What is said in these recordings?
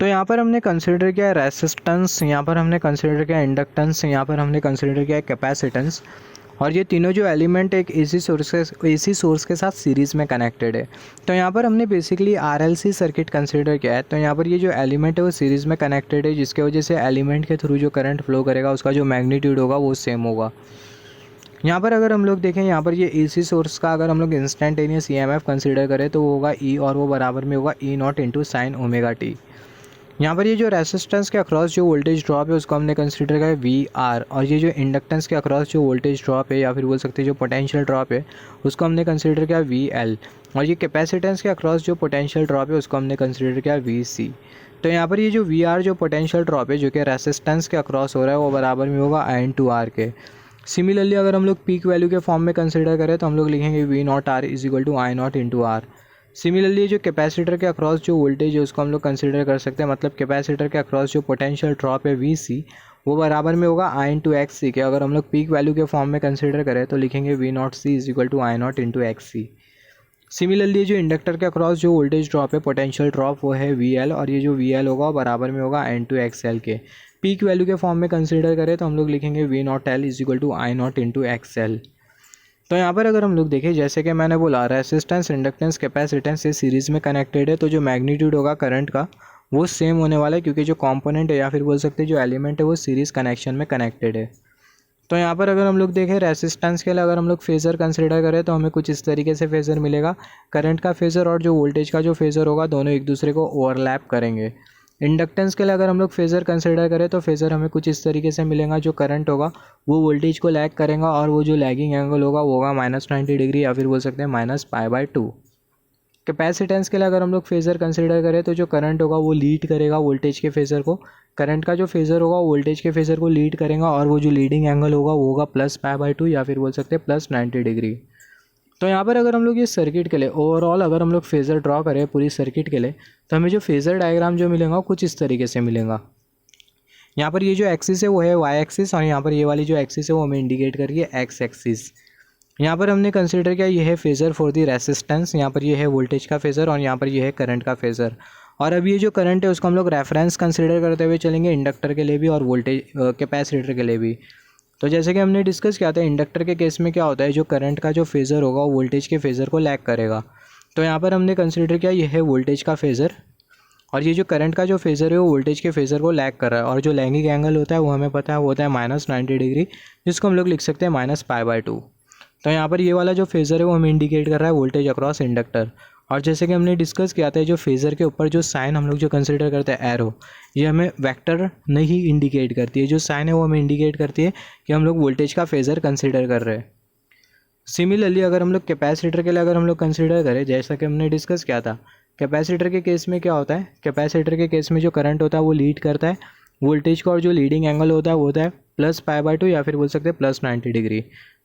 तो यहाँ पर हमने कंसिडर किया रेसिस्टेंस, यहाँ पर हमने कंसिडर किया इंडक्टेंस, यहाँ पर हमने कंसिडर किया कैपेसिटेंस, और ये तीनों जो एलिमेंट एक एसी सोर्स के साथ सीरीज़ में कनेक्टेड है। तो यहाँ पर हमने बेसिकली आरएलसी सर्किट कंसिडर किया है। तो यहाँ पर ये जो एलिमेंट है वो सीरीज़ में कनेक्टेड है, जिसके वजह से एलिमेंट के थ्रू जो करंट फ्लो करेगा उसका जो मैग्नीट्यूड होगा वो सेम होगा। यहाँ पर अगर हम लोग देखें, यहाँ पर ये एसी सोर्स का अगर हम लोग इंस्टेंटेनियस ईएमएफ कंसिडर करें तो वो होगा ई, और वो बराबर में होगा E naught into sine omega T. यहाँ पर ये जो रेसिस्टेंस के अक्रॉस जो वोल्टेज ड्रॉप है उसको हमने कंसिडर किया वी आर, और ये जो इंडक्टेंस के अक्रॉस जो वोल्टेज ड्रॉप है या फिर बोल सकते हैं जो पोटेंशियल ड्रॉप है उसको हमने कंसिडर किया वी एल, और ये कैपेसिटेंस के अक्रॉस जो पोटेंशियल ड्रॉप है उसको हमने कंसिडर किया वी सी। तो यहाँ पर ये जो वी आर जो पोटेंशियल ड्रॉप है जो कि रेसिस्टेंस के अक्रॉस हो रहा है वो बराबर में होगा आई एन टू आर के। सिमिलरली अगर हम लोग पीक वैल्यू के फॉर्म में कंसिडर करें तो हम लोग लिखेंगे V naught R is equal to I naught into R. Similarly जो कैपेसिटर के अक्रॉस जो वोल्टेज है उसको हम लोग कंसिडर कर सकते हैं, मतलब कैपेसिटर के अक्रॉस जो पोटेंशियल ड्रॉप है वी सी वो बराबर में होगा आई इंटू एक्स सी के। अगर हम लोग पीक वैल्यू के फॉर्म में कंसिडर करें तो लिखेंगे V naught C is equal to I naught into X C. Similarly जो इंडक्टर के अक्रॉस जो वोल्टेज ड्रॉप है पोटेंशियल ड्रॉप वो है वी एल, और ये जो वी एल होगा बराबर में होगा आई इंटू एक्स एल के। पीक वैल्यू के फॉर्म में कंसिडर करें तो हम लोग लिखेंगे V naught L is equal to I naught into X L. तो यहाँ पर अगर हम लोग देखें, जैसे कि मैंने बोला रेसिस्टेंस, इंडक्टेंस, कैपेसिटेंस ये सीरीज़ में कनेक्टेड है, तो जो मैग्नीट्यूड होगा करंट का वो सेम होने वाला है, क्योंकि जो कंपोनेंट है या फिर बोल सकते हैं जो एलिमेंट है वो सीरीज़ कनेक्शन में कनेक्टेड है। तो यहाँ पर अगर हम लोग देखें रेसिस्टेंस के लिए अगर हम लोग फेज़र कंसिडर करें तो हमें कुछ इस तरीके से फेज़र मिलेगा। करंट का फेज़र और जो वोल्टेज का जो फेज़र होगा दोनों एक दूसरे को ओवरलैप करेंगे। इंडक्टेंस के लिए अगर हम लोग फेज़र कंसिडर करें तो फेज़र हमें कुछ इस तरीके से मिलेगा, जो करंट होगा वो वोल्टेज को लैग करेगा और वो जो लैगिंग एंगल होगा वो होगा -90 डिग्री या फिर बोल सकते हैं -π/2। कैपेसिटेंस के लिए अगर हम लोग फेज़र कंसिडर करें तो जो करंट होगा वो लीड करेगा वोल्टेज के फेज़र को, करंट का जो फेज़र होगा वोल्टेज के फेज़र को लीड करेगा और वो जो लीडिंग एंगल होगा वो होगा +π/2 या फिर बोल सकते हैं +90 डिग्री। तो यहाँ पर अगर हम लोग ये सर्किट के लिए ओवरऑल अगर हम लोग फेज़र ड्रॉ करें पूरी सर्किट के लिए तो हमें जो फेज़र डायग्राम जो मिलेगा कुछ इस तरीके से मिलेगा। यहाँ पर ये जो एक्सिस है वो है वाई एक्सिस, और यहाँ पर ये वाली जो एक्सिस है वो हमें इंडिकेट कर रही है एक्स एक्सिस। यहाँ पर हमने कंसिडर किया ये है फेज़र फॉर दी रेसिस्टेंस, यहाँ पर ये है वोल्टेज का फेज़र और यहाँ पर ये है करंट का फेज़र। और अब ये जो करंट है उसको हम लोग रेफरेंस कंसिडर करते हुए चलेंगे इंडक्टर के लिए भी और वोल्टेज कैपेसिटर के लिए भी। तो जैसे कि हमने डिस्कस किया था इंडक्टर के केस में क्या होता है, जो करंट का जो फेज़र होगा वो वोल्टेज के फेज़र को लैग करेगा। तो यहाँ पर हमने कंसिडर किया ये है वोल्टेज का फेज़र, और ये जो करंट का जो फेज़र है वो वोल्टेज के फेज़र को लैग कर रहा है, और जो लैगिंग एंगल होता है वो हमें पता है वो होता है -90 डिग्री, जिसको हम लोग लिख सकते हैं -π/2। तो यहाँ पर ये वाला जो फेज़र है वो हमें इंडिकेट कर रहा है वोल्टेज अक्रॉस इंडक्टर। और जैसे कि हमने डिस्कस किया था जो फेज़र के ऊपर जो साइन हम लोग जो कंसिडर करते हैं एरो, ये हमें वेक्टर नहीं इंडिकेट करती है, जो साइन है वो हमें इंडिकेट करती है कि हम लोग वोल्टेज का फेज़र कंसिडर कर रहे हैं। सिमिलरली अगर हम लोग कैपेसिटर के लिए अगर हम लोग कंसिडर करें, जैसा कि हमने डिस्कस किया था कैपेसिटर के केस में क्या होता है, कैपेसिटर के केस में जो करंट होता है वो लीड करता है वोल्टेज को, और जो लीडिंग एंगल होता है वो होता है +π/2 या फिर बोल सकते हैं +90 डिग्री।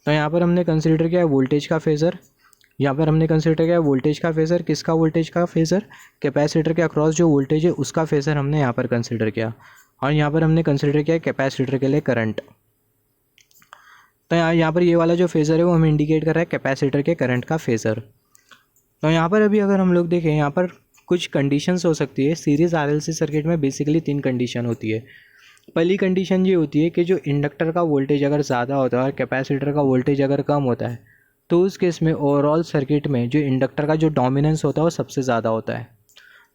तो यहाँ पर हमने कंसिडर किया है वोल्टेज का फेज़र, यहाँ पर हमने कंसिडर किया वोल्टेज का फेज़र, किसका वोल्टेज का फेज़र, कैपेसिटर के अक्रॉस जो वोल्टेज है उसका फेज़र हमने यहाँ पर कंसिडर किया, और यहाँ पर हमने कंसिडर किया कैपेसिटर के लिए करंट। तो यहाँ पर ये वाला जो फेज़र है वो हमें इंडिकेट कर रहा है कैपेसिटर के करंट का फेज़र। तो यहाँ पर अभी अगर हम लोग देखें यहाँ पर कुछ कंडीशंस हो सकती है। सीरीज़ आरएलसी सर्किट में बेसिकली 3 कंडीशन होती है। पहली कंडीशन ये होती है कि जो इंडक्टर का वोल्टेज अगर ज़्यादा होता है और कैपेसिटर का वोल्टेज अगर कम होता है तो उस केस में ओवरऑल सर्किट में जो इंडक्टर का जो डोमिनेंस होता है वो सबसे ज़्यादा होता है।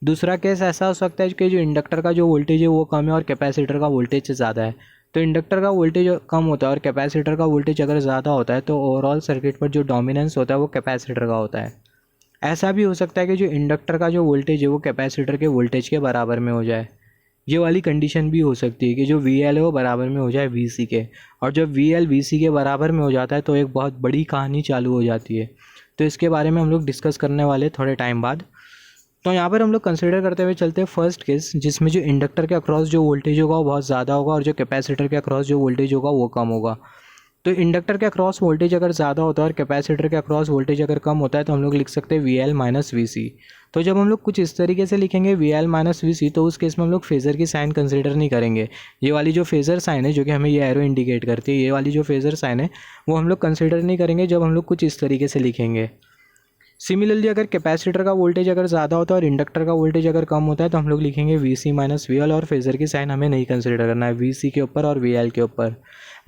दूसरा केस ऐसा हो सकता है कि जो इंडक्टर का जो वोल्टेज है वो कम है और कैपेसिटर का वोल्टेज ज़्यादा है। तो इंडक्टर का वोल्टेज कम होता है और कैपेसिटर का वोल्टेज अगर ज़्यादा होता है तो ओवरऑल सर्किट पर जो डोमिनेंस होता है वो कैपेसिटर का होता है। ऐसा भी हो सकता है कि जो इंडक्टर का जो वोल्टेज है वो कैपेसिटर के वोल्टेज के बराबर में हो जाए। ये वाली कंडीशन भी हो सकती है कि जो वी एल है वो बराबर में हो जाए वी सी के, और जब वी एल वी सी के बराबर में हो जाता है तो एक बहुत बड़ी कहानी चालू हो जाती है। तो इसके बारे में हम लोग डिस्कस करने वाले थोड़े टाइम बाद। तो यहाँ पर हम लोग कंसिडर करते हुए चलते हैं फर्स्ट केस, जिसमें जो इंडक्टर के अक्रॉस जो वोल्टेज होगा वो बहुत ज़्यादा होगा और जो कैपेसिटर के अक्रॉस जो वोल्टेज होगा वो कम होगा। तो इंडक्टर के अक्रॉस वोल्टेज अगर ज़्यादा होता है और कैपेसिटर के अक्रॉस वोल्टेज अगर कम होता है तो हम लोग लिख सकते हैं V L minus we C. तो जब हम लोग कुछ इस तरीके से लिखेंगे V L minus we C तो उस केस में हम लोग फेज़र की साइन कंसिडर नहीं करेंगे। ये वाली जो फेज़र साइन है जो कि हमें ये एरो इंडिकेट करती है, ये वाली जो फेज़र साइन है वो हम लोग कंसिडर नहीं करेंगे जब हम लोग कुछ इस तरीके से लिखेंगे। सिमिलरली अगर कैपेसिटर का वोल्टेज अगर ज़्यादा होता है और इंडक्टर का वोल्टेज अगर कम होता है तो हम लोग लिखेंगे V C minus V L, और फेज़र की साइन हमें नहीं कंसिडर करना है वी सी के ऊपर और वी एल के ऊपर।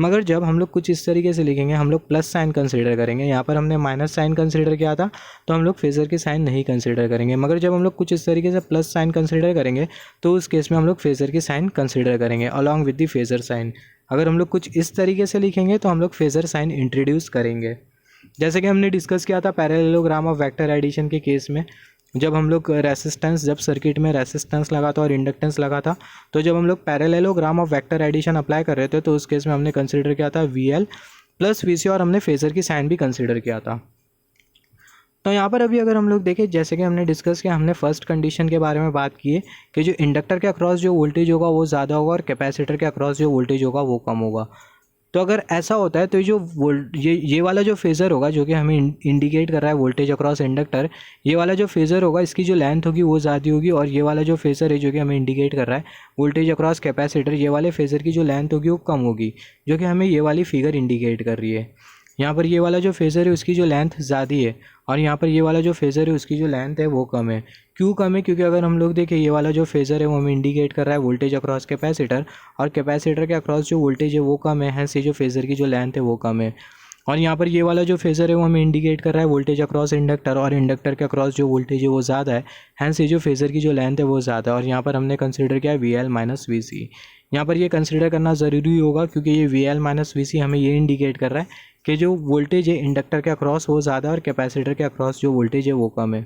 मगर जब हम लोग कुछ इस तरीके से लिखेंगे, हम लोग प्लस साइन कंसिडर करेंगे। यहाँ पर हमने माइनस साइन कंसिडर किया था तो हम लोग फेज़र की साइन नहीं कंसिडर करेंगे। मगर जब हम लोग कुछ इस तरीके से प्लस साइन कंसिडर करेंगे तो उस केस में हम लोग फेज़र की साइन कंसिडर करेंगे along with the phasor sign. अगर हम लोग कुछ इस तरीके से लिखेंगे तो हम लोग फेज़र साइन इंट्रोड्यूस करेंगे। जैसे कि हमने डिस्कस किया था पैरेललोग्राम ऑफ वेक्टर एडिशन के केस में, जब हम लोग रेसिस्टेंस, जब सर्किट में रेसिस्टेंस लगा था और इंडक्टेंस लगा था, तो जब हम लोग parallelogram of vector addition apply कर रहे थे तो उस केस में हमने कंसिडर किया था वी एल प्लस वी सी, और हमने फेज़र की साइन भी कंसिडर किया था। तो यहाँ पर अभी अगर हम लोग देखें, जैसे कि हमने डिस्कस किया, हमने फर्स्ट कंडीशन के बारे में बात की है कि जो इंडक्टर के अक्रॉस जो वोल्टेज होगा वो ज़्यादा होगा और कैपेसिटर के अक्रॉस जो वोल्टेज होगा वो कम होगा। तो अगर ऐसा होता है तो ये वाला जो फेज़र होगा जो कि हमें इंडिकेट कर रहा है वोल्टेज अक्रॉस इंडक्टर, ये वाला जो फेज़र होगा इसकी जो लेंथ होगी वो ज़्यादा होगी, और ये वाला जो फेज़र है जो कि हमें इंडिकेट कर रहा है वोल्टेज अक्रॉस कैपेसिटर, ये वाले फेज़र की जो लेंथ होगी वो कम होगी, जो कि हमें ये वाली फिगर इंडिकेट कर रही है। यहाँ पर ये वाला जो फेज़र है उसकी जो लेंथ ज़्यादा है और यहाँ पर ये वाला जो फेज़र है उसकी जो लेंथ है वो कम है। क्यों कम है? क्योंकि अगर हम लोग देखें ये वाला जो फेज़र है वो हमें इंडिकेट कर रहा है वोल्टेज अक्रॉस कैपेसिटर, और कैपेसिटर के अक्रॉस जो वोल्टेज है वो कम है, हैंस ये जो फेज़र की जो लेंथ है वो कम है। और यहाँ पर ये वाला जो फेज़र है वो हमें इंडिकेट कर रहा है वोल्टेज अक्रॉस इंडक्टर, और इंडक्टर के अक्रॉस जो वोल्टेज है वो ज़्यादा है, हैंस ये जो फेज़र की जो लेंथ है वो ज़्यादा है। और यहाँ पर हमने कंसिडर किया है वी एल माइनस वी सी। यहाँ पर ये कंसिडर करना ज़रूरी होगा क्योंकि ये वी एल माइनस वी सी हमें ये इंडिकेट कर रहा है कि जो वोल्टेज है इंडक्टर के अक्रॉस वो ज़्यादा और कैपेसिटर के अक्रॉस जो वोल्टेज है वो कम है।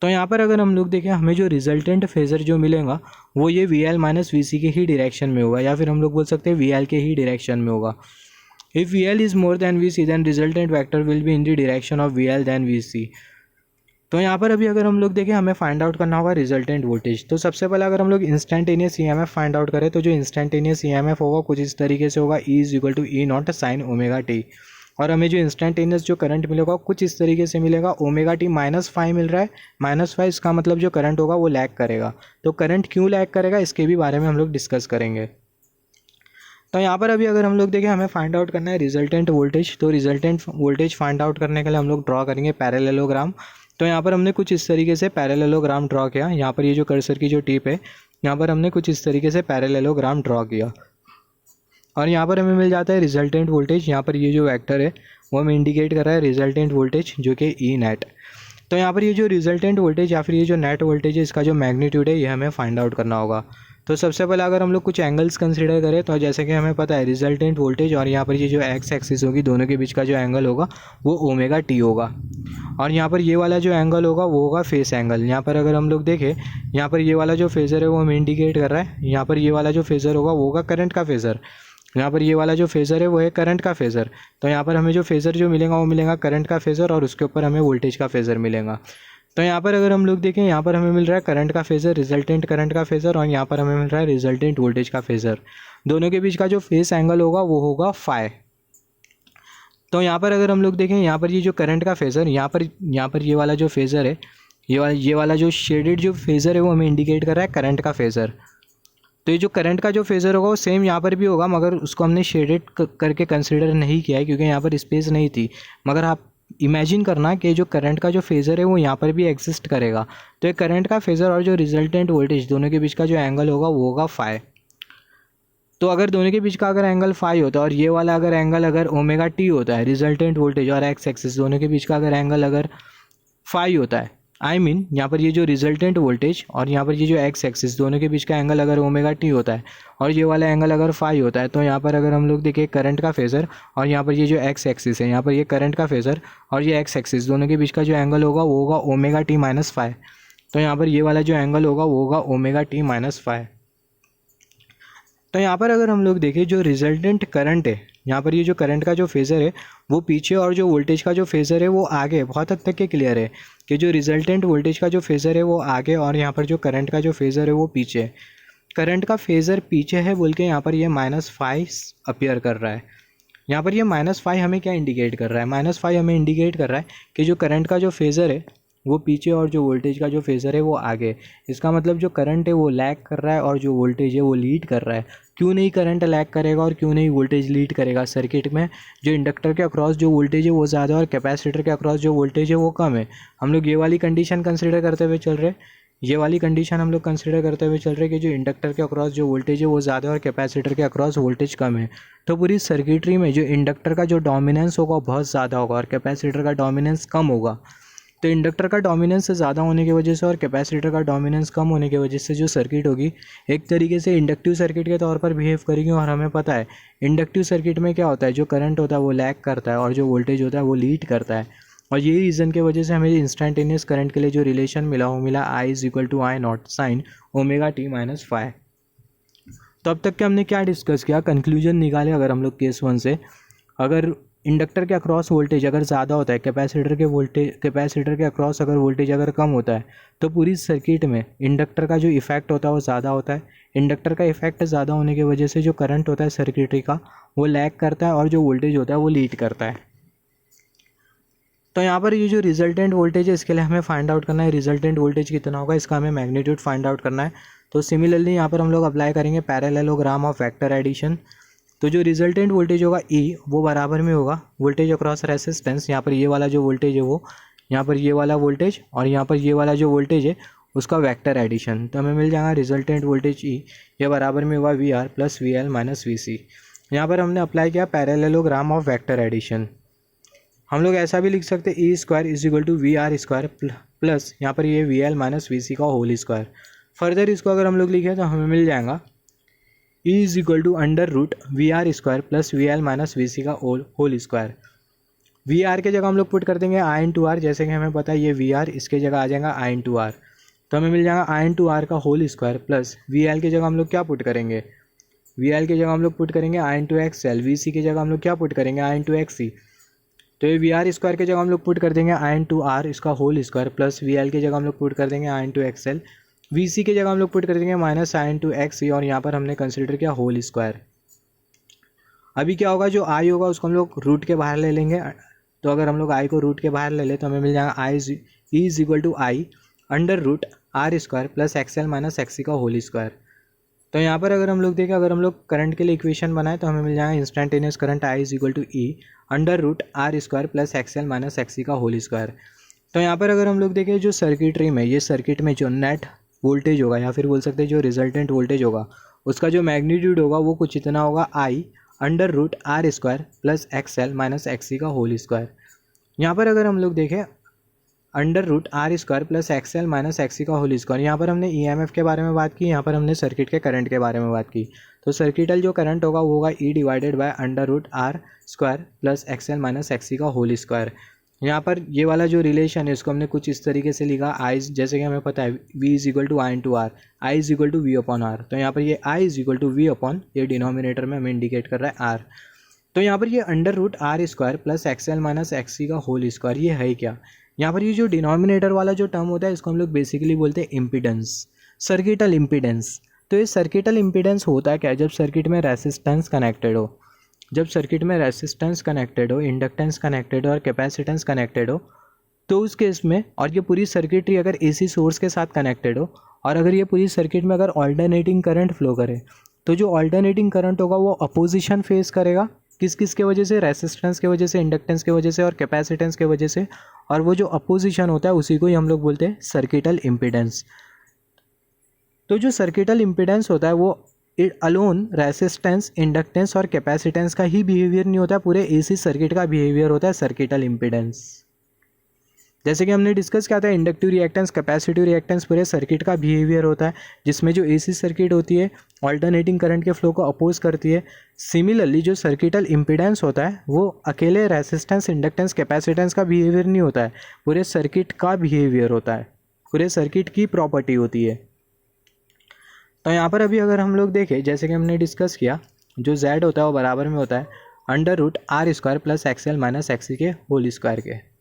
तो यहाँ पर अगर हम लोग देखें, हमें जो रिजल्टेंट फेज़र जो मिलेगा वो ये वी एल माइनस वी सी के ही डायरेक्शन में होगा, या फिर हम लोग बोल सकते हैं वी एल के ही डायरेक्शन में होगा। If V L is more than V C then resultant vector will be in the direction of V L than V C. तो यहाँ पर अभी अगर हम लोग देखें, हमें फाइंड आउट करना होगा रिजल्टेंट वोल्टेज। तो सबसे पहले अगर हम लोग instantaneous E M F find out करें तो जो इंस्टेंटेनियस ई एम एफ होगा कुछ इस तरीके से होगा, E is equal to E naught sine omega T. और हमें जो इंस्टेंटेनियस जो करंट मिलेगा कुछ इस तरीके से मिलेगा, ओमेगा टी माइनस फाइव मिल रहा है, माइनस फाइव इसका मतलब जो करंट होगा वो लैग करेगा। तो करंट क्यों लैग करेगा इसके भी बारे में हम लोग डिस्कस करेंगे। तो यहाँ पर अभी अगर हम लोग देखें, हमें फाइंड आउट करना है रिजल्टेंट वोल्टेज। तो रिजल्टेंट वोल्टेज फाइंड आउट करने के लिए हम लोग ड्रॉ करेंगे पैरेललोग्राम। तो यहाँ पर हमने कुछ इस तरीके से पैरेललोग्राम ड्रॉ किया। यहाँ पर ये जो कर्सर की जो टिप है यहाँ पर हमने कुछ इस तरीके से पैरेललोग्राम ड्रॉ किया, और यहाँ पर हमें मिल जाता है रिजल्टेंट वोल्टेज। यहाँ पर ये जो वेक्टर है वो हमें इंडिकेट कर रहा है रिजल्टेंट वोल्टेज जो कि ई नेट। तो यहाँ पर ये जो रिजल्टेंट वोल्टेज या फिर ये जो नेट वोल्टेज है इसका जो मैग्नीट्यूड है ये हमें फाइंड आउट करना होगा। तो सबसे पहले अगर हम लोग कुछ एंगल्स कंसीडर करें तो जैसे कि हमें पता है रिजल्टेंट वोल्टेज और यहाँ पर ये जो एक्स एक्सिस होगी दोनों के बीच का जो एंगल होगा वो ओमेगा टी होगा, और यहाँ पर ये वाला जो एंगल होगा वो होगा फेस एंगल। यहाँ पर अगर हम लोग देखें, यहाँ पर ये वाला जो फेज़र है वो हमें इंडिकेट कर रहा है, यहाँ पर ये वाला जो फेज़र होगा वो होगा करंट का फेज़र, यहाँ पर ये वाला जो फेज़र है वो है करंट का फेज़र। तो यहाँ पर हमें जो फेज़र जो मिलेगा वो मिलेगा करंट का फेज़र, और उसके ऊपर हमें वोल्टेज का फेज़र मिलेगा। तो यहाँ पर अगर हम लोग देखें, यहाँ पर हमें मिल रहा है करंट का फेज़र, रिजल्टेंट करंट का फेज़र, और यहाँ पर हमें मिल रहा है रिजल्टेंट वोल्टेज का फेज़र। दोनों के बीच का जो फेस एंगल होगा वो होगा फाई। तो यहाँ पर अगर हम लोग देखें, यहाँ पर ये जो करंट का फेज़र, यहाँ पर ये वाला जो फेज़र है, ये वाला जो शेडेड जो फेज़र है वो हमें इंडिकेट कर रहा है करंट का फेज़र। तो ये जो करंट का जो फेज़र होगा वो सेम यहाँ पर भी होगा, मगर उसको हमने शेडेड करके कंसिडर नहीं किया है क्योंकि यहाँ पर स्पेस नहीं थी। मगर आप इमेजिन करना कि जो करंट का जो फेज़र है वो यहाँ पर भी एग्जिस्ट करेगा। तो ये करंट का फेज़र और जो रिजल्टेंट वोल्टेज दोनों के बीच का जो एंगल होगा वो होगा फाई। तो अगर दोनों के बीच का अगर एंगल फाई होता है और ये वाला अगर एंगल अगर ओमेगा टी होता है, रिजल्टेंट वोल्टेज और एक्स एक्सिस दोनों के बीच का अगर एंगल अगर फाई होता है, यहाँ पर ये जो रिजल्टेंट वोल्टेज और यहाँ पर ये जो एक्स एक्सिस दोनों के बीच का एंगल अगर ओमेगा टी होता है और ये वाला एंगल अगर फाई होता है, तो यहाँ पर अगर हम लोग देखें करंट का फेज़र और यहाँ पर ये जो एक्स एक्सिस है, यहाँ पर ये करंट का फेज़र और ये एक्स एक्सिस दोनों के बीच का जो एंगल होगा वो होगा ओमेगा टी माइनस फाई। तो यहाँ पर ये वाला जो एंगल होगा वो होगा ओमेगा टी माइनस फाई। तो यहाँ पर अगर हम लोग देखें, जो रिजल्टेंट करंट है, यहाँ पर ये जो करंट का जो फेज़र है वो पीछे और जो वोल्टेज का जो फेज़र है वो आगे, बहुत हद तक के क्लियर है कि जो रिजल्टेंट वोल्टेज का जो फेज़र है वो आगे और यहाँ पर जो करंट का जो फेज़र है वो पीछे। करंट का फेज़र पीछे है बोल के यहाँ पर ये -5 अपीयर कर रहा है। यहाँ पर ये -5 हमें क्या इंडिकेट कर रहा है? -5 हमें इंडिकेट कर रहा है कि जो करंट का जो फेज़र है वो पीछे और जो वोल्टेज का जो फेज़र है वो आगे। इसका मतलब जो करंट है वो लैग कर रहा है और जो वोल्टेज है वो लीड कर रहा है। क्यों नहीं करंट लैग करेगा और क्यों नहीं वोल्टेज लीड करेगा? सर्किट में जो इंडक्टर के अक्रॉस जो वोल्टेज है वो ज़्यादा और कैपेसिटर के अक्रॉस जो वोल्टेज है वो कम है। हम लोग ये वाली कंडीशन कंसिडर करते हुए चल रहे, ये वाली कंडीशन हम लोग कंसिडर करते हुए चल रहे कि जो इंडक्टर के अक्रॉस जो वोल्टेज है वो ज़्यादा और कैपेसिटर के अक्रॉस वोल्टेज कम है। तो पूरी सर्किटरी में जो इंडक्टर का जो डोमिनेंस होगा बहुत ज़्यादा होगा और कैपेसिटर का डोमिनेंस कम होगा। तो इंडक्टर का डोमिनेंस ज़्यादा होने की वजह से और कैपेसिटर का डोमिनेंस कम होने की वजह से जो सर्किट होगी एक तरीके से इंडक्टिव सर्किट के तौर पर बिहेव करेगी। और हमें पता है इंडक्टिव सर्किट में क्या होता है, जो करंट होता है वो लैग करता है और जो वोल्टेज होता है वो लीड करता है। और यही रीज़न की वजह से हमें इंस्टेंटेनियस करंट के लिए जो रिलेशन मिला वो मिला I=I0 साइन ωt-φ। तो अब तक के हमने क्या डिस्कस किया, कंक्लूजन निकाले अगर हम लोग केस 1 से, अगर इंडक्टर के अक्रॉस वोल्टेज अगर ज़्यादा होता है, कैपेसिटर के अक्रॉस अगर वोल्टेज अगर कम होता है, तो पूरी सर्किट में इंडक्टर का जो इफेक्ट होता है वो ज़्यादा होता है। इंडक्टर का इफेक्ट ज़्यादा होने की वजह से जो करंट होता है सर्किटरी का वो लैग करता है और जो वोल्टेज होता है वो लीड करता है। तो यहाँ पर ये जो रिजल्टेंट वोल्टेज है इसके लिए हमें फाइंड आउट करना है रिजल्टेंट वोल्टेज कितना होगा, इसका हमें मैग्नीट्यूड फाइंड आउट करना है। तो सिमिलरली यहाँ पर हम लोग अप्लाई करेंगे पैरेललोग्राम ऑफ वेक्टर एडिशन। तो जो रिजल्टेंट वोल्टेज होगा E वो बराबर में होगा वोल्टेज अक्रॉस रेसिस्टेंस, यहाँ पर ये वाला जो वोल्टेज है वो, यहाँ पर ये वाला वोल्टेज और यहाँ पर ये वाला जो वोल्टेज है उसका वेक्टर एडिशन। तो हमें मिल जाएगा रिजल्टेंट वोल्टेज E, ये बराबर में होगा VR plus VL minus VC। यहाँ पर हमने अप्लाई किया पैरेललोग्राम ऑफ वेक्टर एडिशन। हम लोग ऐसा भी लिख सकते हैं E²=VR² प्लस यहाँ पर ये VL माइनस VC का होल स्क्वायर। फर्दर इसको अगर हम लोग लिखें तो हमें मिल जाएगा E=√VR² plus VL minus VC का होल स्क्वायर। VR के जगह हम लोग पुट कर देंगे I×R, जैसे कि हमें पता है ये VR, इसके जगह आ जाएगा I×R। तो हमें मिल जाएगा I×R का होल स्क्वायर प्लस VL के जगह हम लोग क्या पुट करेंगे, VL के जगह हम लोग पुट करेंगे I×XL। VC की जगह हम लोग क्या पुट करेंगे I×XC। तो ये VR² के जगह हम लोग पुट कर देंगे I×R इसका होल स्क्वायर प्लस VL के जगह हम लोग पुट कर देंगे I×XL। VC की जगह हम लोग पुट कर देंगे माइनस I×XC और यहाँ पर हमने कंसिडर किया होल स्क्वायर। अभी क्या होगा, जो I होगा उसको हम लोग रूट के बाहर ले लेंगे। तो अगर हम लोग I को रूट के बाहर ले लें तो हमें मिल जाएगा I=I√R² plus XL minus XC का होल स्क्वायर। तो यहाँ पर अगर हम लोग देखें, अगर हम लोग करंट के लिए इक्वेशन बनाए तो हमें मिल जाएगा instantaneous current I=E√R² plus XL minus XC का होल स्क्वायर। तो यहाँ पर अगर हम लोग देखें जो सर्किटरी में, ये सर्किट में जो नेट वोल्टेज होगा या फिर बोल सकते हैं जो रिजल्टेंट वोल्टेज होगा उसका जो मैग्नीट्यूड होगा वो कुछ इतना होगा I√R² plus XL minus XC का होल स्क्वायर। यहाँ पर अगर हम लोग देखें √R² plus XL minus XC का होल स्क्वायर, यहाँ पर हमने EMF के बारे में बात की, यहाँ पर हमने सर्किट के करंट के बारे में बात की। तो सर्किटल जो करंट होगा वो होगा E/√R² plus XL minus XC का होल स्क्वायर। यहाँ पर ये वाला जो रिलेशन है इसको हमने कुछ इस तरीके से लिखा, I जैसे कि हमें पता है V=I×R, I=V/R। तो यहाँ पर ये I=V/, ये डिनोमिनेटर में हमें इंडिकेट कर रहा है R। तो यहाँ पर ये √R² plus XL minus XC का होल स्क्वायर, ये है क्या? यहाँ पर ये जो डिनोमिनेटर वाला जो टर्म होता है इसको हम लोग बेसिकली बोलते हैं इम्पीडेंस, सर्किटल इम्पीडेंस। तो ये सर्किटल इम्पीडेंस होता है क्या, जब सर्किट में रेसिस्टेंस कनेक्टेड हो, जब सर्किट में रेसिस्टेंस कनेक्टेड हो, इंडक्टेंस कनेक्टेड हो और कैपेसिटेंस कनेक्टेड हो, तो उस केस में, और ये पूरी सर्किटरी अगर AC सोर्स के साथ कनेक्टेड हो और अगर ये पूरी सर्किट में अगर ऑल्टरनेटिंग करंट फ्लो करे, तो जो ऑल्टरनेटिंग करंट होगा वो अपोजिशन फेस करेगा। किस किस के वजह से? रेसिस्टेंस के वजह से, इंडक्टेंस के वजह से और कैपेसिटेंस के वजह से। और वो जो अपोजिशन होता है उसी को ही हम लोग बोलते हैं सर्किटल इम्पीडेंस। तो जो सर्किटल इम्पीडेंस होता है वो अलोन रेसिस्टेंस, इंडक्टेंस और कैपेसिटेंस का ही बिहेवियर नहीं होता है, पूरे AC सर्किट का बिहेवियर होता है सर्किटल इम्पीडेंस। जैसे कि हमने डिस्कस किया था इंडक्टिव रिएक्टेंस, कैपेसिटिव रिएक्टेंस पूरे सर्किट का बिहेवियर होता है, जिसमें जो AC सर्किट होती है ऑल्टरनेटिंग करंट के फ्लो को अपोज करती है। सिमिलरली जो सर्किटल इम्पीडेंस होता है वो अकेले रेसिस्टेंस, इंडक्टेंस, कैपेसिटेंस का बिहेवियर नहीं होता है, पूरे सर्किट का बिहेवियर होता है, पूरे सर्किट की प्रॉपर्टी होती है। तो यहाँ पर अभी अगर हम लोग देखें, जैसे कि हमने डिस्कस किया, जो Z होता है वो बराबर में होता है √R² plus XL minus XC के होल स्क्वायर के।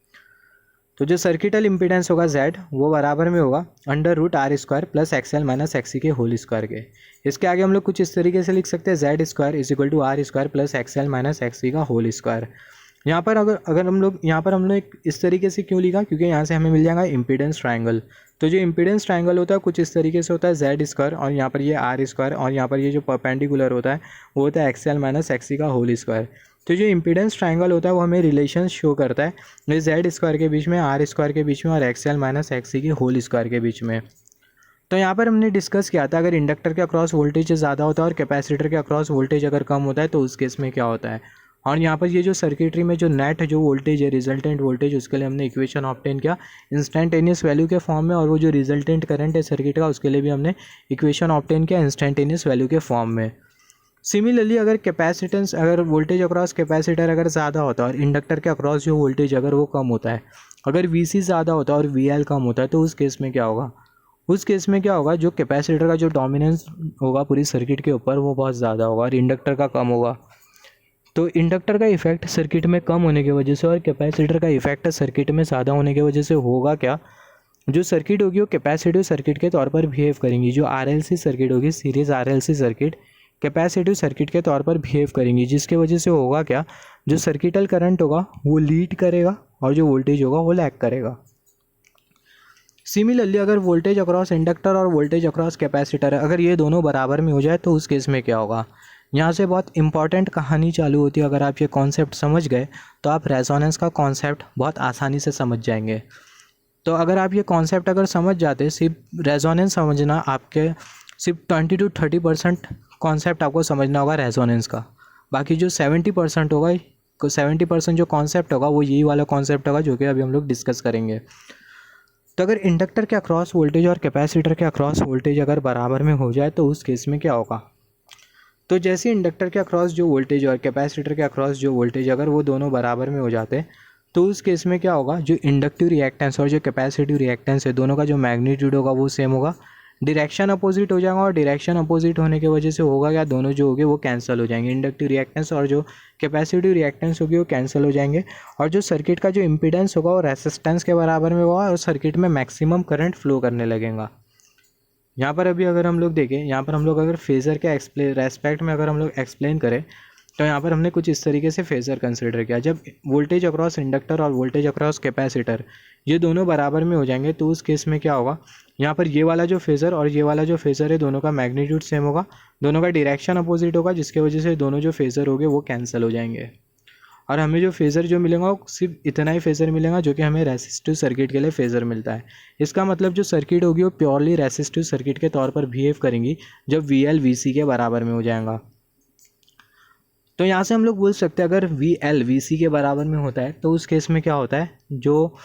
तो जो सर्किटल इम्पीडेंस होगा Z वो बराबर में होगा √R² plus XL minus XC के होल स्क्वायर के। इसके आगे हम लोग कुछ इस तरीके से लिख सकते हैं Z² = R² plus XL minus XC का होल स्क्वायर। यहाँ पर अगर हम लोग यहाँ पर हमने एक इस तरीके से क्यों लिखा, क्योंकि यहाँ से हमें मिल जाएगा इम्पीडेंस ट्रायंगल। तो जो इम्पीडेंस ट्रायंगल होता है कुछ इस तरीके से होता है, जेड स्क्वायर और यहाँ पर ये आर स्क्वायर और यहाँ पर ये जो परपेंडिकुलर होता है वो होता है एक्सएल माइनस एक्सी का होल स्क्वायर। तो जो इम्पीडेंस ट्रायंगल होता है वो हमें रिलेशन शो करता है ये जेड स्क्वायर के बीच में, आर स्क्वायर के बीच में और एक्सएल माइनस एक्सी की होल स्क्वायर के बीच में। तो यहाँ पर हमने डिस्कस किया था अगर इंडक्टर के अक्रॉस वोल्टेज ज़्यादा होता है और कैपेसिटर के अक्रॉस वोल्टेज अगर कम होता है तो उस केस में क्या होता है। और यहाँ पर ये जो सर्किटरी में जो नेट जो वोल्टेज है, रिजल्टेंट वोल्टेज, उसके लिए हमने इक्वेशन ऑब्टेन किया इंस्टेंटेनियस वैल्यू के फॉर्म में, और वो जो रिजल्टेंट करंट है सर्किट का उसके लिए भी हमने इक्वेशन ऑब्टेन किया इंस्टेंटेनियस वैल्यू के फॉर्म में। सिमिलरली अगर कैपेसिटेंस, अगर वोल्टेज अक्रॉस कैपेसिटर अगर ज़्यादा होता है और इंडक्टर के अक्रॉस जो वोल्टेज अगर वो कम होता है, अगर वीसी ज़्यादा होता है और वीएल कम होता है, तो उस केस में क्या होगा, उस केस में क्या होगा, जो कैपेसिटर का जो डोमिनेंस होगा पूरी सर्किट के ऊपर वो बहुत ज़्यादा होगा और इंडक्टर का कम होगा। तो इंडक्टर का इफेक्ट सर्किट में कम होने की वजह से और कैपेसिटर का इफेक्ट सर्किट में ज़्यादा होने की वजह से होगा क्या, जो सर्किट होगी वो कैपेसिटिव सर्किट के तौर पर बिहेव करेंगी। जो आरएलसी सर्किट होगी, series RLC circuit, capacitive circuit के तौर पर बिहेव करेंगी, जिसके वजह से होगा क्या, जो सर्किटल करंट होगा वो लीड करेगा और जो वोल्टेज होगा वो लैग करेगा। सिमिलरली अगर वोल्टेज अक्रॉस इंडक्टर और वोल्टेज अक्रॉस कैपेसिटर है, अगर ये दोनों बराबर में हो जाए तो उस केस में क्या होगा। यहाँ से बहुत इंपॉर्टेंट कहानी चालू होती है। अगर आप ये कॉन्सेप्ट समझ गए तो आप रेजोनेंस का कॉन्सेप्ट बहुत आसानी से समझ जाएंगे। तो अगर आप ये कॉन्सेप्ट अगर समझ जाते, सिर्फ रेजोनेंस समझना, आपके सिर्फ 20 to 30% कॉन्सेप्ट आपको समझना होगा रेजोनेंस का, बाकी जो 70% होगा, 70% जो कॉन्सेप्ट होगा वो यही वाला कॉन्सेप्ट होगा जो कि अभी हम लोग डिस्कस करेंगे। तो अगर इंडक्टर के अक्रॉस वोल्टेज और कैपेसिटर के अक्रॉस वोल्टेज अगर बराबर में हो जाए तो उस केस में क्या होगा। तो जैसे इंडक्टर के अक्रॉस जो वोल्टेज और कैपेसिटर के अक्रॉस जो वोल्टेज अगर वो दोनों बराबर में हो जाते तो उस केस में क्या होगा, जो इंडक्टिव रिएक्टेंस और जो कैपेसिटिव रिएक्टेंस है दोनों का जो मैग्नीट्यूड होगा वो सेम होगा, डायरेक्शन अपोजिट हो जाएगा और डायरेक्शन अपोजिट होने की वजह से होगा क्या, दोनों जो होंगे वो कैंसिल हो जाएंगे, इंडक्टिव रिएक्टेंस और जो कैपेसिटिव रिएक्टेंस होगी वो कैंसिल हो जाएंगे और जो सर्किट का जो इम्पीडेंस होगा वो रेसिस्टेंस के बराबर में होगा और सर्किट में मैक्सिमम करंट फ्लो करने लगेगा। यहाँ पर अभी अगर हम लोग देखें, यहाँ पर हम लोग अगर फेज़र के रेस्पेक्ट में अगर हम लोग एक्सप्लेन करें तो यहाँ पर हमने कुछ इस तरीके से फेज़र कंसिडर किया। जब वोल्टेज अक्रॉस इंडक्टर और वोल्टेज अक्रॉस कैपेसिटर ये दोनों बराबर में हो जाएंगे तो उस केस में क्या होगा, यहाँ पर ये वाला जो फेज़र और ये वाला जो फेज़र है दोनों का मैग्नीट्यूड सेम होगा, दोनों का डायरेक्शन अपोजिट होगा, जिसकी वजह से दोनों जो फेज़र होंगे वो कैंसिल हो जाएंगे और हमें जो फेज़र जो मिलेगा वो सिर्फ इतना ही फेज़र मिलेगा जो कि हमें रेसिस्टिव सर्किट के लिए फेज़र मिलता है। इसका मतलब जो सर्किट होगी वो प्योरली रेसिस्टिव सर्किट के तौर पर बिहेव करेंगी जब वी एल वी सी के बराबर में हो जाएगा। तो यहाँ से हम लोग बोल सकते हैं अगर वी एल वी सी के बराबर में होता है तो उस केस में क्या होता है, जो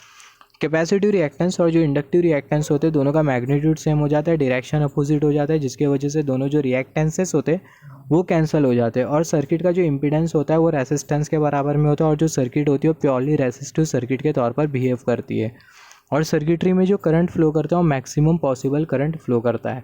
कैपेसिटिव रिएक्टेंस और जो इंडक्टिव रिएक्टेंस होते हैं दोनों का मैग्नीट्यूड सेम हो जाता है, डायरेक्शन अपोजिट हो जाता है, जिसकी वजह से दोनों जो रिएक्टेंसेस होते हैं वो कैंसिल हो जाते हैं और सर्किट का जो इम्पीडेंस होता है वो रेसिस्टेंस के बराबर में होता है और जो सर्किट होती है वो प्योरली रेसिस्टिव सर्किट के तौर पर बिहेव करती है और सर्किटरी में जो करंट फ्लो करता है वो मैक्सिमम पॉसिबल करंट फ्लो करता है।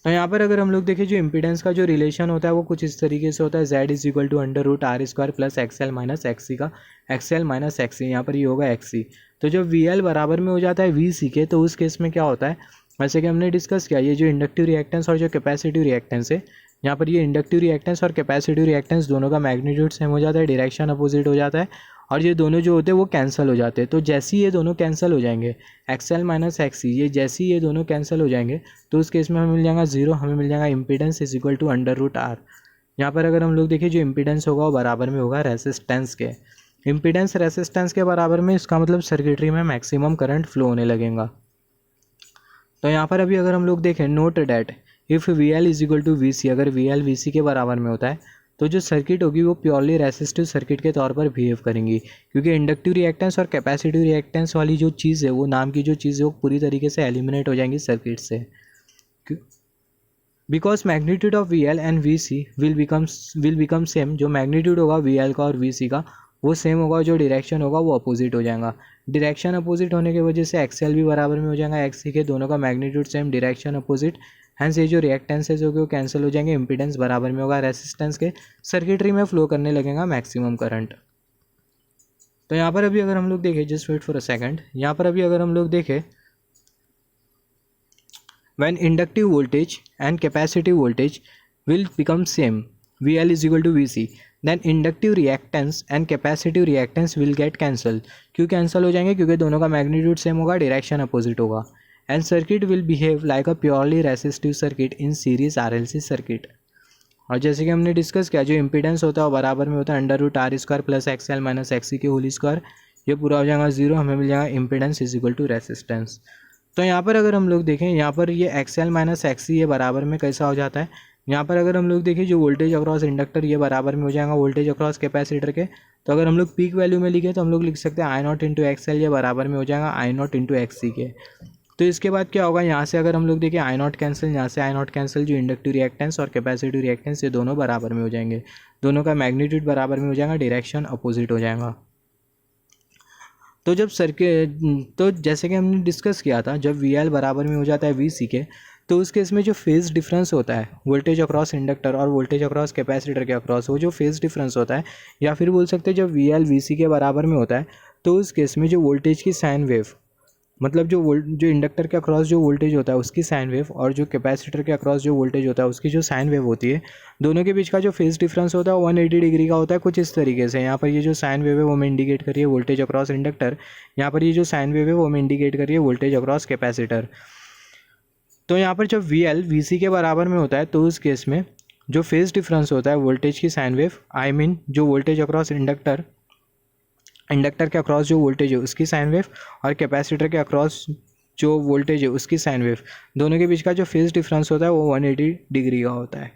तो यहाँ पर अगर हम लोग देखें जो इम्पीडेंस का जो रिलेशन होता है वो कुछ इस तरीके से होता है, Z is equal to under root R square plus XL minus XC का, एक्सएल माइनस एक्सी, यहाँ पर ये होगा एक्सी। तो जब वी एल बराबर में हो जाता है वी सी के तो उस केस में क्या होता है, वैसे कि हमने डिस्कस किया ये जो इंडक्टिव रिएक्टेंस और जो कैपेसिटिव रिएक्टेंस है, यहाँ पर ये इंडक्टिव रिएक्टेंस और कैपेसिटिव रिएक्टेंस दोनों का मैग्नीट्यूड सेम हो जाता है, डायरेक्शन अपोजिट हो जाता है और ये दोनों जो होते हैं वो कैंसिल हो जाते हैं। तो जैसे ही ये दोनों कैंसिल हो जाएंगे, एक्सएल माइनस एक्सी, ये जैसे ही ये दोनों कैंसिल हो जाएंगे तो उस केस में हमें मिल जाएगा जीरो, हमें मिल जाएगा impedance is equal to under root R. यहाँ पर अगर हम लोग देखें जो इम्पीडेंस होगा वो बराबर में होगा रेसिस्टेंस के, इम्पीडेंस रेसिस्टेंस के बराबर में, इसका मतलब सर्किटरी में मैक्सिमम करंट फ्लो होने लगेगा। तो यहाँ पर अभी अगर हम लोग देखें, note that if V L is equal to V C, अगर वी एल वी सी के बराबर में होता है तो जो सर्किट होगी वो प्योरली रेसिस्टिव सर्किट के तौर पर बिहेव करेंगी, क्योंकि इंडक्टिव रिएक्टेंस और कैपेसिटिव रिएक्टेंस वाली जो चीज़ है वो नाम की जो चीज़ है वो पूरी तरीके से एलिमिनेट हो जाएंगी सर्किट से, because magnitude of V L and V C will become same. जो मैग्नीट्यूड होगा वी एल का और वी सी का वो सेम होगा, जो डायरेक्शन होगा वो अपोजिट हो जाएगा। डायरेक्शन अपोजिट होने की वजह से एक्सएल भी बराबर में हो जाएगा एक्सी के, दोनों का magnitude same, direction opposite, hence ये जो रिएक्टेंसेज होगी वो कैंसिल हो जाएंगे, इंपीडेंस बराबर में होगा रेसिस्टेंस के, सर्किटरी में फ्लो करने लगेगा मैक्सिमम करंट। तो यहाँ पर अभी अगर हम लोग देखें, just wait for a second, यहाँ पर अभी अगर हम लोग देखें, when inductive voltage and capacitive voltage will become same, VL is equal to VC, then inductive reactance and capacitive reactance will get cancel. क्यों कैंसिल हो जाएंगे? क्योंकि दोनों का मैग्नीट्यूड सेम होगा, डायरेक्शन अपोजिट होगा। And circuit will behave like a purely resistive circuit in series RLC circuit. और जैसे कि हमने डिस्कस किया, जो इंपीडेंस होता है वो बराबर में होता है √R² plus XL minus XC के होल स्क्वायर। ये पूरा हो जाएगा 0, हमें मिल जाएगा impedance is equal to resistance. तो यहाँ पर अगर हम लोग देखें, यहाँ पर ये XL माइनस XC ये बराबर में कैसा हो जाता है, यहाँ पर अगर हम लोग देखें जो वोल्टेज अक्रॉस इंडक्टर ये बराबर में हो जाएगा वोल्टेज अक्रॉस कैपेसिटर के। तो अगर हम लोग पीक वैल्यू में लिखें तो हम लोग लिख सकते हैं I0 इंटू XL ये बराबर में हो जाएगा I0 इंटू XC के। तो इसके बाद क्या होगा, यहाँ से अगर हम लोग देखें I0 कैंसिल, यहाँ से I0 कैंसिल, जो इंडक्टिव रिएक्टेंस और कैपेसिटिव रिएक्टेंस ये दोनों बराबर में हो जाएंगे, दोनों का मैग्नीट्यूड बराबर में हो जाएगा, डायरेक्शन अपोजिट हो जाएगा। तो जब तो जैसे कि हमने डिस्कस किया था, जब VL बराबर में हो जाता है VC के, तो उस केस में जो फेज़ डिफरेंस होता है वोल्टेज अक्रॉस इंडक्टर और वोल्टेज अक्रॉस कैपेसिटर के अक्रॉस, वो जो फेज़ डिफरेंस होता है, या फिर बोल सकते हैं जब VL VC के बराबर में होता है, तो उस केस में जो वोल्टेज की साइन वेव, मतलब जो इंडक्टर के अक्रॉस जो वोल्टेज होता है उसकी साइन वेव और जो कैपेसिटर के अक्रॉस जो वोल्टेज होता है उसकी जो साइन वेव होती है, दोनों के बीच का जो फेज़ डिफरेंस होता है 180 डिग्री का होता है, कुछ इस तरीके से। यहाँ पर ये जो साइन वेव है वो हमें इंडिकेट कर रही है वोल्टेज अक्रॉस इंडक्टर, यहाँ पर ये जो साइन वेव है वो हमें इंडिकेट कर रही है वोल्टेज अक्रॉस कैपेसिटर। तो यहाँ पर जब VL VC के बराबर में होता है, तो उस केस में जो फेज़ डिफरेंस होता है वोल्टेज की साइन वेव, आई मीन जो वोल्टेज अक्रॉस इंडक्टर के अक्रॉस जो वोल्टेज है उसकी साइन वेव और कैपेसिटर के अक्रॉस जो वोल्टेज है उसकी साइन वेव, दोनों के बीच का जो फेज़ डिफरेंस होता है वो 180 डिग्री का होता है।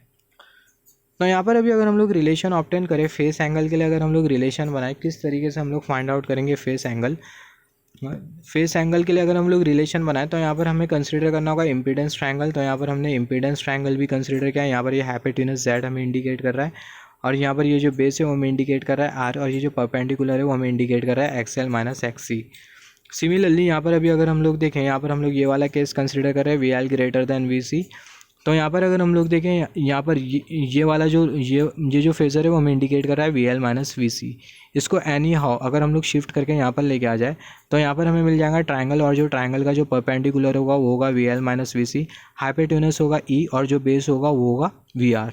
तो यहाँ पर अभी अगर हम लोग रिलेशन ऑब्टेन करें फेस एंगल के लिए, अगर हम लोग रिलेशन बनाए, किस तरीके से हम लोग फाइंड आउट करेंगे फेस एंगल। फेस एंगल के लिए अगर हम लोग रिलेशन बनाए तो यहाँ पर हमें कंसीडर करना होगा इम्पीडेंस ट्रायंगल। तो यहाँ पर हमने इम्पीडेंस ट्रायंगल भी कंसीडर किया है। यहाँ पर ये हाइपोटेन्यूस Z हमें इंडिकेट कर रहा है और यहाँ पर ये जो बेस है वो हमें इंडिकेट कर रहा है R, और ये जो परपेंडिकुलर है वो हमें इंडिकेट कर रहा है XL माइनस XC। सिमिलरली यहाँ पर अभी अगर हम लोग देखें, यहाँ पर हम लोग ये वाला केस कंसीडर कर रहे हैं VL ग्रेटर देन VC। तो यहाँ पर अगर हम लोग देखें, यहाँ पर ये वाला जो ये जो फेजर है वो हमें इंडिकेट कर रहा है VL माइनस VC। इसको एनी हाउ अगर हम लोग शिफ्ट करके यहाँ पर लेके आ जाए तो यहाँ पर हमें मिल जाएगा ट्रायंगल, और जो ट्रायंगल का जो परपेंडिकुलर होगा वो होगा VL माइनस VC, हाइपोटेन्यूस होगा E और जो बेस होगा वो होगा VR।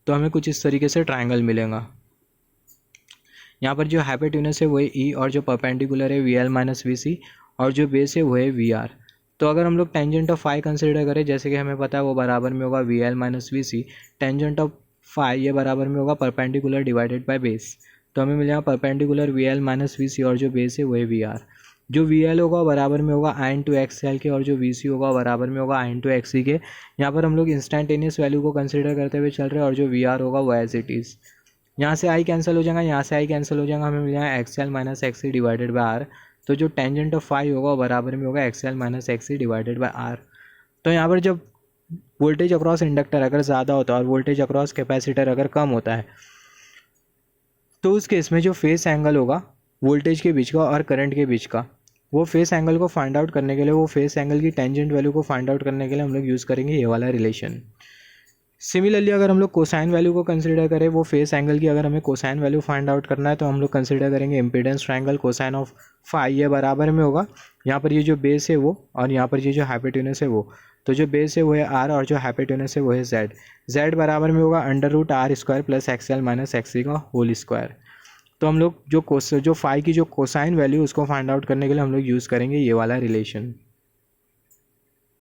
तो हमें कुछ इस तरीके से ट्रायंगल मिलेगा। यहाँ पर जो हाइपोटेन्यूस है वो है E और जो परपेंडिकुलर है VL माइनस VC और जो बेस है वो है VR। तो अगर हम लोग टेंजेंट ऑफ फाई कंसिडर करें, जैसे कि हमें पता है वो बराबर में होगा VL minus VC, tangent of phi ये बराबर में होगा परपेंडिकुलर डिवाइडेड बाय बेस। तो हमें मिल जाएगा परपेंडिकुलर VL माइनस VC और जो बेस है वो है VR। जो VL होगा बराबर में होगा I इंटू XL के और जो VC होगा बराबर में होगा I इंटू XC के। यहाँ पर हम लोग इंस्टेंटेनियस वैल्यू को कंसिडर करते हुए चल रहे हैं और जो VR होगा वो एज इट इज़। यहाँ से I कैंसिल हो जाएगा, यहाँ से I कैंसिल हो जाएगा, हमें मिल जाएगा XL minus XC divided by R। तो जो टेंजेंट ऑफ फाई होगा वो बराबर में होगा XL minus XC divided by R। तो यहाँ पर जब वोल्टेज अक्रॉस इंडक्टर अगर ज़्यादा होता है और वोल्टेज अक्रॉस कैपेसिटर अगर कम होता है, तो उस केस में जो फेस एंगल होगा वोल्टेज के बीच का और करंट के बीच का, वो फेस एंगल को फाइंड आउट करने के लिए, वो फेस एंगल की टेंजेंट वैल्यू को फाइंड आउट करने के लिए हम लोग यूज़ करेंगे ये वाला रिलेशन। सिमिलरली अगर हम लोग कोसाइन वैल्यू को कंसीडर करें, वो फेस एंगल की अगर हमें कोसाइन वैल्यू फाइंड आउट करना है तो हम लोग कंसीडर करेंगे impedance triangle cosine of phi ये बराबर में होगा, यहाँ पर ये जो बेस है वो और यहाँ पर ये जो हाइपोटेन्यूस है वो। तो जो बेस है वो है R और जो हाइपोटेन्यूस है वो है Z बराबर में होगा √R² plus XL minus XC का होल स्क्वायर। तो हम लोग जो फाई की जो कोसाइन वैल्यू उसको फाइंड आउट करने के लिए हम लोग यूज़ करेंगे ये वाला रिलेशन।